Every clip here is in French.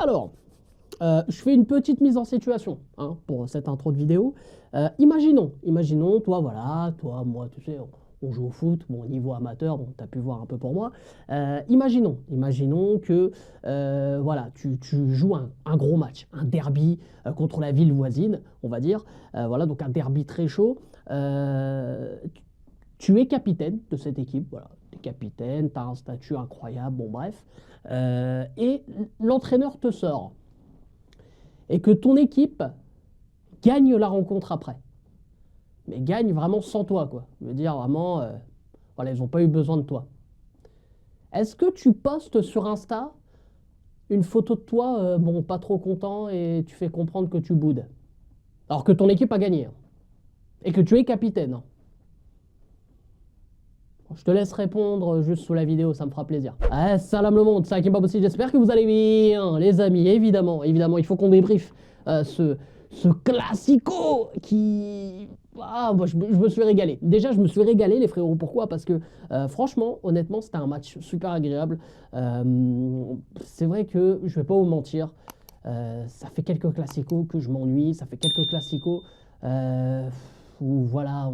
Alors, je fais une petite mise en situation hein, pour cette intro de vidéo. Imaginons, toi, voilà, toi, moi, tu sais, on joue au foot, bon, niveau amateur, bon, tu as pu voir un peu pour moi. Imaginons que, voilà, tu joues un gros match, un derby contre la ville voisine, on va dire. Voilà, donc un derby très chaud. Tu es capitaine de cette équipe, voilà. Tu es capitaine, tu as un statut incroyable, bon, bref. Et l'entraîneur te sort et que ton équipe gagne la rencontre après. Mais gagne vraiment sans toi, quoi. Je veux dire, vraiment, voilà, ils n'ont pas eu besoin de toi. Est-ce que tu postes sur Insta une photo de toi, bon, pas trop content, et tu fais comprendre que tu boudes? Alors que ton équipe a gagné, hein, et que tu es capitaine, hein. Je te laisse répondre juste sous la vidéo, ça me fera plaisir. Ah, salam le monde, c'est Hakim Babossi, j'espère que vous allez bien, les amis. Évidemment, il faut qu'on débriefe ce classico qui... Ah, moi, je me suis régalé. Déjà, je me suis régalé, les frérots. Pourquoi? Parce que, franchement, honnêtement, c'était un match super agréable. C'est vrai que, je vais pas vous mentir, ça fait quelques classicos que je m'ennuie. Ça fait quelques classicos où, voilà,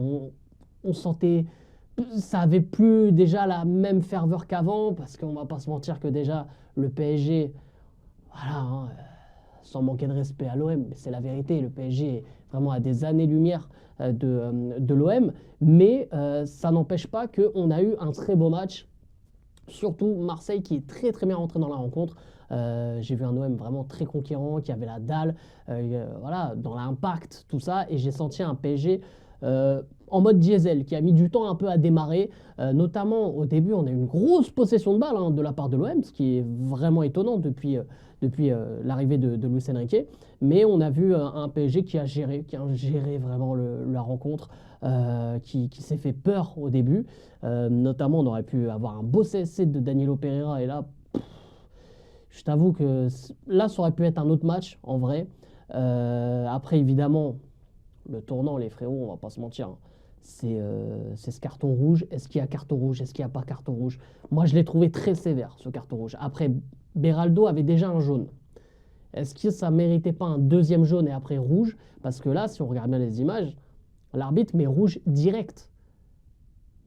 on sentait ça avait plus déjà la même ferveur qu'avant, parce qu'on va pas se mentir que déjà le PSG, voilà, hein, sans manquer de respect à l'OM, c'est la vérité, le PSG est vraiment à des années-lumière de l'OM, mais ça n'empêche pas qu'on a eu un très beau match, surtout Marseille qui est très très bien rentré dans la rencontre. J'ai vu un OM vraiment très conquérant, qui avait la dalle, voilà, dans l'impact, tout ça, et j'ai senti un PSG en mode diesel, qui a mis du temps un peu à démarrer. Notamment au début, on a eu une grosse possession de balle hein, de la part de l'OM, ce qui est vraiment étonnant depuis l'arrivée de Luis Enrique. Mais on a vu un PSG qui a géré vraiment la rencontre, qui s'est fait peur au début. Notamment, on aurait pu avoir un beau CSC de Danilo Pereira, et là, je t'avoue que là, ça aurait pu être un autre match, en vrai. Après, évidemment, le tournant, les frérots, on va pas se mentir, hein, c'est ce carton rouge. Est-ce qu'il y a carton rouge? Est-ce qu'il n'y a pas carton rouge? Moi, je l'ai trouvé très sévère, ce carton rouge. Après, Beraldo avait déjà un jaune. Est-ce que ça méritait pas un deuxième jaune et après rouge? Parce que là, si on regarde bien les images, l'arbitre met rouge direct.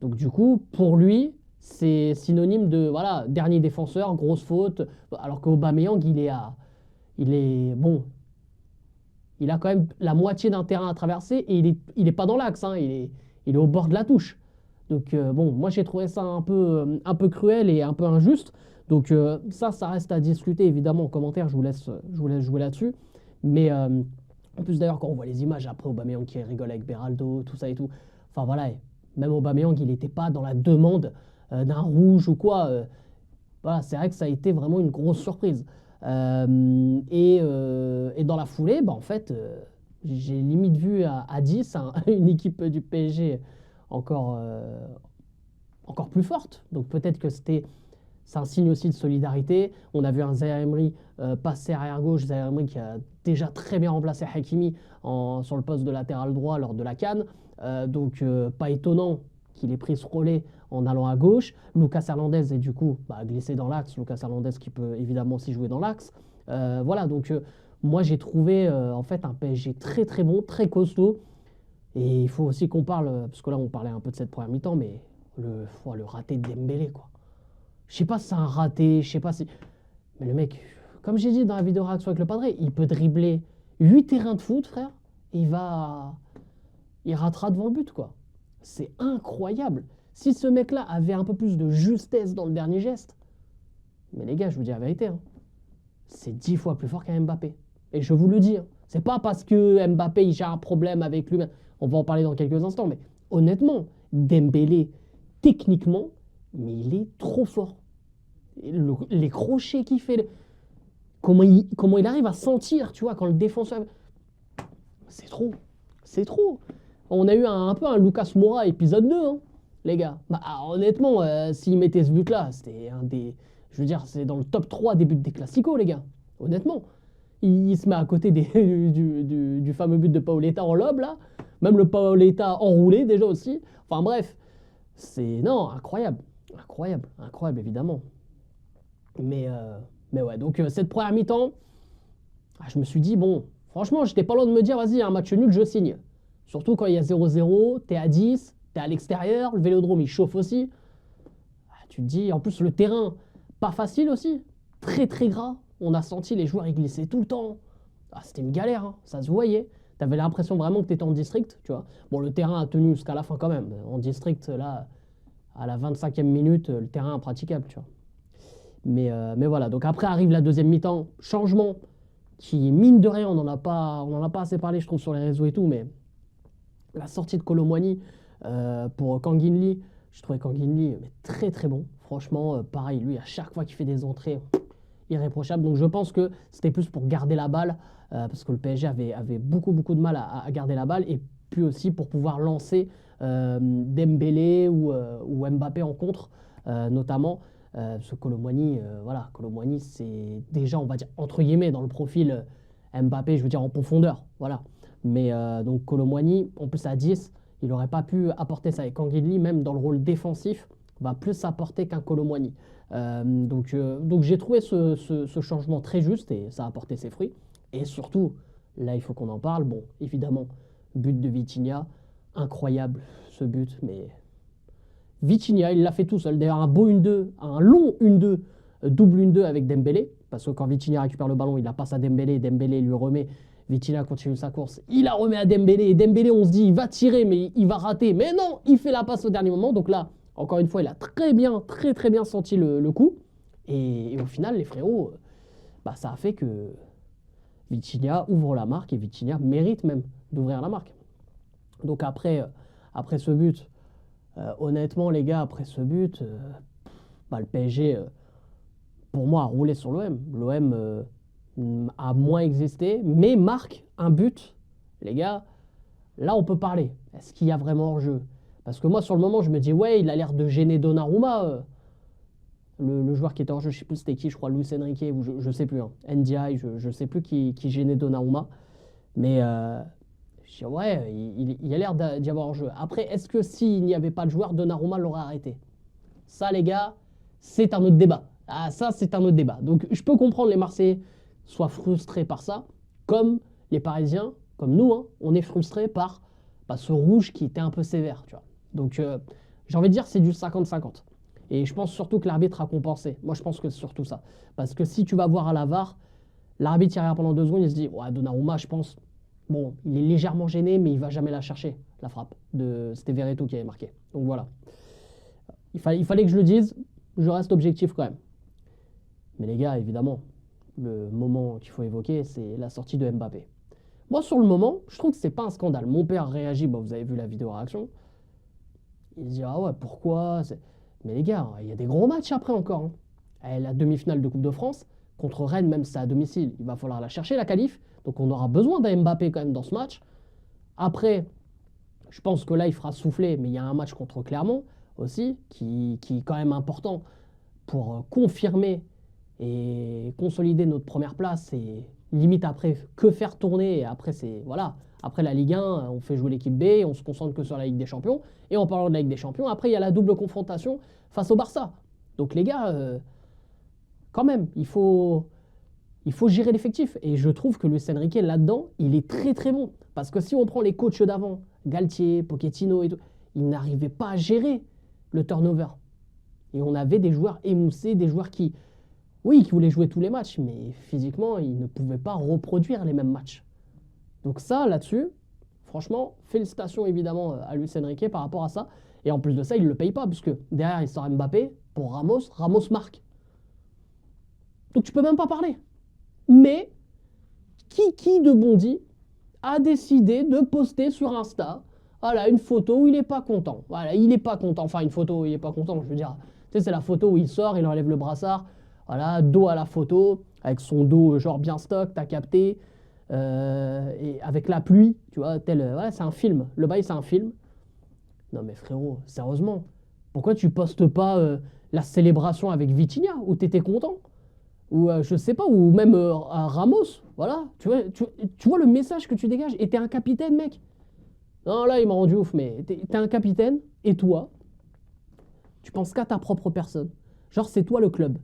Donc du coup, pour lui, c'est synonyme de voilà, dernier défenseur, grosse faute. Alors qu'Aubameyang, il est bon, il a quand même la moitié d'un terrain à traverser et il est pas dans l'axe, hein, il est au bord de la touche. Donc bon, moi j'ai trouvé ça un peu cruel et un peu injuste. Donc ça reste à discuter évidemment en commentaire. Je vous laisse jouer là-dessus. Mais en plus d'ailleurs quand on voit les images après Aubameyang qui rigole avec Beraldo, tout ça et tout. Enfin voilà, même Aubameyang il n'était pas dans la demande d'un rouge ou quoi. Voilà, c'est vrai que ça a été vraiment une grosse surprise. Et dans la foulée, bah, en fait, j'ai limite vu à 10 hein, une équipe du PSG encore, encore plus forte. Donc peut-être que c'est un signe aussi de solidarité. On a vu un Zaïre Emery passer arrière gauche, Zaïre Emery qui a déjà très bien remplacé Hakimi sur le poste de latéral droit lors de la CAN. Donc pas étonnant qu'il ait pris ce relais en allant à gauche. Lucas Hernandez est du coup glissé dans l'axe. Lucas Hernandez qui peut évidemment aussi jouer dans l'axe. Voilà, donc moi j'ai trouvé en fait un PSG très très bon, très costaud. Et il faut aussi qu'on parle, parce que là on parlait un peu de cette première mi-temps, mais le raté de Dembélé quoi. Je sais pas si c'est un raté, je sais pas si... Mais le mec, comme j'ai dit dans la vidéo réaction avec le padré, il peut dribbler 8 terrains de foot, frère, et il ratera devant le but, quoi. C'est incroyable. Si ce mec-là avait un peu plus de justesse dans le dernier geste, mais les gars, je vous dis la vérité, hein, c'est 10 fois plus fort qu'un Mbappé. Et je vous le dis, hein, c'est pas parce que Mbappé il a un problème avec lui, on va en parler dans quelques instants, mais honnêtement, Dembélé, techniquement, mais il est trop fort. Les crochets qu'il fait, comment il arrive à sentir, tu vois, quand le défenseur... C'est trop, c'est trop. On a eu un peu un Lucas Moura épisode 2, hein, les gars. Honnêtement, s'il mettait ce but-là, c'était un des... Je veux dire, c'est dans le top 3 des buts des Classicos, les gars. Honnêtement. Il se met à côté du fameux but de Paoletta en lob, là. Même le Paoletta enroulé, déjà aussi. Enfin bref, c'est... Non, incroyable. Incroyable, incroyable, évidemment. Mais ouais, donc cette première mi-temps, Je me suis dit, bon, franchement, j'étais pas loin de me dire, vas-y, un match nul, je signe. Surtout quand il y a 0-0, t'es à 10, t'es à l'extérieur, le vélodrome il chauffe aussi. Tu te dis, en plus le terrain, pas facile aussi, très très gras. On a senti les joueurs ils glissaient tout le temps. C'était une galère, hein, ça se voyait. T'avais l'impression vraiment que t'étais en district, tu vois. Bon, le terrain a tenu jusqu'à la fin quand même. En district, là, à la 25e minute, le terrain impraticable, tu vois. Mais voilà, donc après arrive la deuxième mi-temps, changement qui, mine de rien, on en a pas assez parlé, je trouve, sur les réseaux et tout, mais la sortie de Kolo Muani pour Kang In Lee, je trouvais Kang In Lee mais très très bon. Franchement, pareil, lui, à chaque fois qu'il fait des entrées, irréprochable. Donc je pense que c'était plus pour garder la balle, parce que le PSG avait beaucoup beaucoup de mal à garder la balle, et puis aussi pour pouvoir lancer Dembélé ou Mbappé en contre, notamment. Ce Kolo Muani, voilà, Kolo Muani, c'est déjà, on va dire, entre guillemets, dans le profil Mbappé, je veux dire, en profondeur, voilà. Mais donc Kolo Muani, en plus à 10, il n'aurait pas pu apporter ça. Et Kang In Lee, même dans le rôle défensif, va plus apporter qu'un Kolo Muani. Donc j'ai trouvé ce changement très juste et ça a apporté ses fruits. Et surtout, là, il faut qu'on en parle. Bon, évidemment, but de Vitinha, incroyable ce but, mais Vitinha, il l'a fait tout seul. D'ailleurs, un beau 1-2, un long 1-2, double 1-2 avec Dembélé. Parce que quand Vitinha récupère le ballon, il la passe à Dembélé. Dembélé lui remet. Vitinha continue sa course. Il la remet à Dembélé. Et Dembélé, on se dit, il va tirer, mais il va rater. Mais non, il fait la passe au dernier moment. Donc là, encore une fois, il a très bien, très très bien senti le coup. Et au final, les frérots, ça a fait que Vitinha ouvre la marque et Vitinha mérite même d'ouvrir la marque. Donc après ce but, honnêtement, les gars, après ce but, le PSG, pour moi, a roulé sur l'OM. L'OM a moins existé, mais marque un but. Les gars, là, on peut parler. Est-ce qu'il y a vraiment hors-jeu? Parce que moi, sur le moment, je me dis, ouais, il a l'air de gêner Donnarumma. Le joueur qui était hors-jeu, je ne sais plus c'était qui, je crois Luis Enrique, ou je ne sais plus. Hein. NDI, je ne sais plus qui gênait Donnarumma. Mais je dis, ouais, il a l'air d'y avoir hors-jeu. Après, est-ce que s'il n'y avait pas de joueur, Donnarumma l'aurait arrêté? Ça, les gars, c'est un autre débat. Ah, ça, c'est un autre débat. Donc, je peux comprendre les Marseillais soient frustrés par ça, comme les Parisiens, comme nous, hein, on est frustrés par ce rouge qui était un peu sévère, tu vois. Donc, j'ai envie de dire, c'est du 50-50. Et je pense surtout que l'arbitre a compensé. Moi, je pense que c'est surtout ça. Parce que si tu vas voir à la VAR, l'arbitre il regarde pendant 2 secondes, il se dit, ouais, Donnarumma, je pense, bon, il est légèrement gêné, mais il va jamais la chercher, la frappe. C'était Verretou qui avait marqué. Donc voilà. Il fallait que je le dise, je reste objectif quand même. Mais les gars, évidemment, le moment qu'il faut évoquer, c'est la sortie de Mbappé. Moi, sur le moment, je trouve que c'est pas un scandale. Mon père réagit, vous avez vu la vidéo réaction. Il se dit, ah ouais, pourquoi? Mais les gars, il y a des gros matchs après encore. Hein. La demi-finale de Coupe de France, contre Rennes, même si c'est à domicile, il va falloir la chercher, la qualif. Donc on aura besoin d'un Mbappé quand même dans ce match. Après, je pense que là, il fera souffler, mais il y a un match contre Clermont aussi, qui est quand même important pour confirmer et consolider notre première place. Et limite après, que faire tourner? Et après, c'est voilà. Après la Ligue 1, on fait jouer l'équipe B, on se concentre que sur la Ligue des Champions. Et en parlant de la Ligue des Champions, après, il y a la double confrontation face au Barça. Donc les gars, quand même, il faut gérer l'effectif. Et je trouve que Luis Enrique, là-dedans, il est très très bon. Parce que si on prend les coachs d'avant, Galtier, Pochettino et tout, ils n'arrivaient pas à gérer le turnover. Et on avait des joueurs émoussés, des joueurs qui voulaient jouer tous les matchs, mais physiquement, ils ne pouvaient pas reproduire les mêmes matchs. Donc ça, là-dessus, franchement, félicitations évidemment à Luis Enrique par rapport à ça. Et en plus de ça, il ne le paye pas, puisque derrière, il sort Mbappé pour Ramos. Ramos marque. Donc tu peux même pas parler. Mais qui de Bondy a décidé de poster sur Insta, voilà, une photo où il n'est pas content. Voilà, il n'est pas content. Enfin, une photo où il n'est pas content, je veux dire. Tu sais, c'est la photo où il sort, il enlève le brassard. Voilà, dos à la photo, avec son dos genre bien stock, t'as capté. Et avec la pluie, tu vois, c'est un film. Le bail, c'est un film. Non mais frérot, sérieusement, pourquoi tu postes pas la célébration avec Vitinha, où t'étais content? Ou je sais pas, ou même à Ramos, voilà. Tu vois le message que tu dégages, et t'es un capitaine, mec. Non, là, il m'a rendu ouf, mais t'es un capitaine, et toi, tu penses qu'à ta propre personne. Genre, c'est toi le club.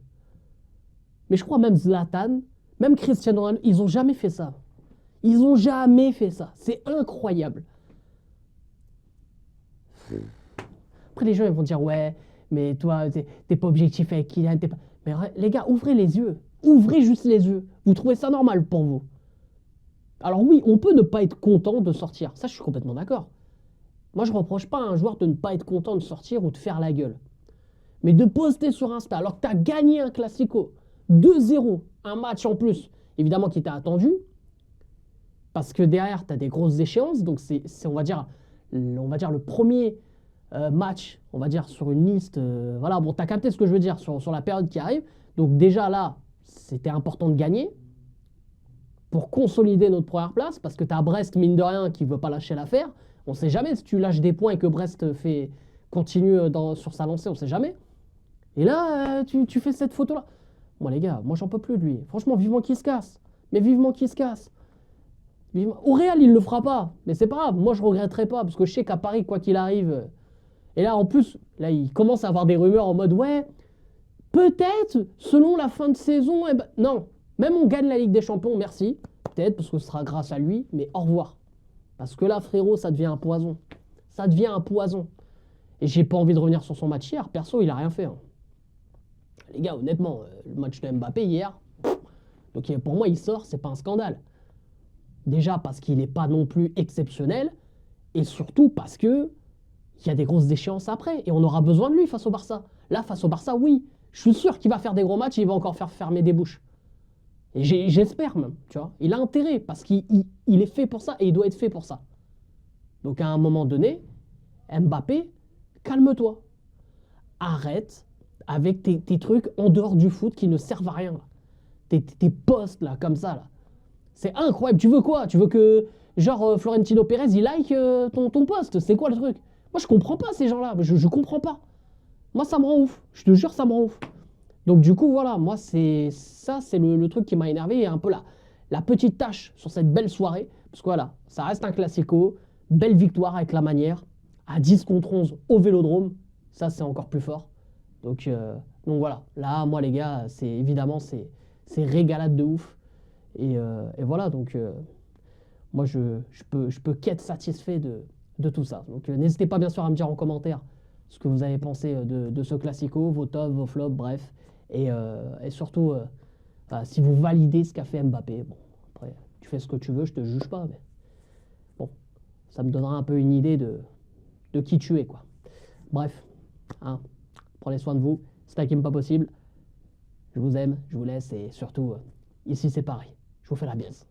Mais je crois même Zlatan, Même Cristiano Ronaldo, ils ont jamais fait ça. Ils ont jamais fait ça. C'est incroyable. Après, les gens ils vont dire, ouais, mais toi, t'es pas objectif avec Kylian. Mais les gars, ouvrez les yeux. Ouvrez juste les yeux. Vous trouvez ça normal pour vous? Alors oui, on peut ne pas être content de sortir. Ça, je suis complètement d'accord. Moi, je reproche pas à un joueur de ne pas être content de sortir ou de faire la gueule. Mais de poster sur Insta alors que tu as gagné un Classico 2-0, un match en plus, évidemment qui t'a attendu, parce que derrière, tu as des grosses échéances. Donc, c'est, on va dire le premier match, on va dire, sur une liste. Voilà, bon, tu as capté ce que je veux dire sur la période qui arrive. Donc, déjà là, c'était important de gagner pour consolider notre première place, parce que tu as Brest, mine de rien, qui ne veut pas lâcher l'affaire. On ne sait jamais si tu lâches des points et que Brest continue sur sa lancée, on ne sait jamais. Et là, tu fais cette photo-là. Moi, les gars, moi, j'en peux plus de lui. Franchement, vivement qu'il se casse. Mais vivement qu'il se casse. Au Real, il ne le fera pas. Mais c'est pas grave. Moi, je ne regretterai pas. Parce que je sais qu'à Paris, quoi qu'il arrive. Et là, en plus, là, il commence à avoir des rumeurs en mode, ouais, peut-être, selon la fin de saison, eh ben, non. Même on gagne la Ligue des Champions, merci. Peut-être, parce que ce sera grâce à lui. Mais au revoir. Parce que là, frérot, ça devient un poison. Ça devient un poison. Et j'ai pas envie de revenir sur son match hier. Perso, il a rien fait. Hein. Les gars, honnêtement, le match de Mbappé hier, donc pour moi, il sort, c'est pas un scandale. Déjà parce qu'il n'est pas non plus exceptionnel, et surtout parce que il y a des grosses échéances après, et on aura besoin de lui face au Barça. Là, face au Barça, oui, je suis sûr qu'il va faire des gros matchs et il va encore faire fermer des bouches. Et j'espère même, tu vois. Il a intérêt, parce qu'il est fait pour ça, et il doit être fait pour ça. Donc à un moment donné, Mbappé, calme-toi. Arrête avec tes trucs en dehors du foot qui ne servent à rien. Là. Tes posts là, comme ça. Là. C'est incroyable. Tu veux quoi? Tu veux que, genre, Florentino Pérez, il like ton post? C'est quoi le truc? Moi, je comprends pas ces gens-là. Je comprends pas. Moi, ça me rend ouf. Je te jure, ça me rend ouf. Donc, du coup, voilà. Moi, c'est le truc qui m'a énervé. Et un peu la petite tâche sur cette belle soirée. Parce que voilà, ça reste un classico. Belle victoire avec la manière. À 10 contre 11 au Vélodrome. Ça, c'est encore plus fort. Donc voilà, là, moi les gars, c'est évidemment, c'est régalade de ouf. Et voilà, donc moi je peux qu'être satisfait de tout ça. Donc n'hésitez pas bien sûr à me dire en commentaire ce que vous avez pensé de ce classico, vos tops, vos flops, bref. Et surtout, si vous validez ce qu'a fait Mbappé, bon, après, tu fais ce que tu veux, je te juge pas, mais bon, ça me donnera un peu une idée de qui tu es, quoi. Bref, hein. Prenez soin de vous. Stakim pas possible. Je vous aime, je vous laisse et surtout, ici c'est pareil. Je vous fais la bise.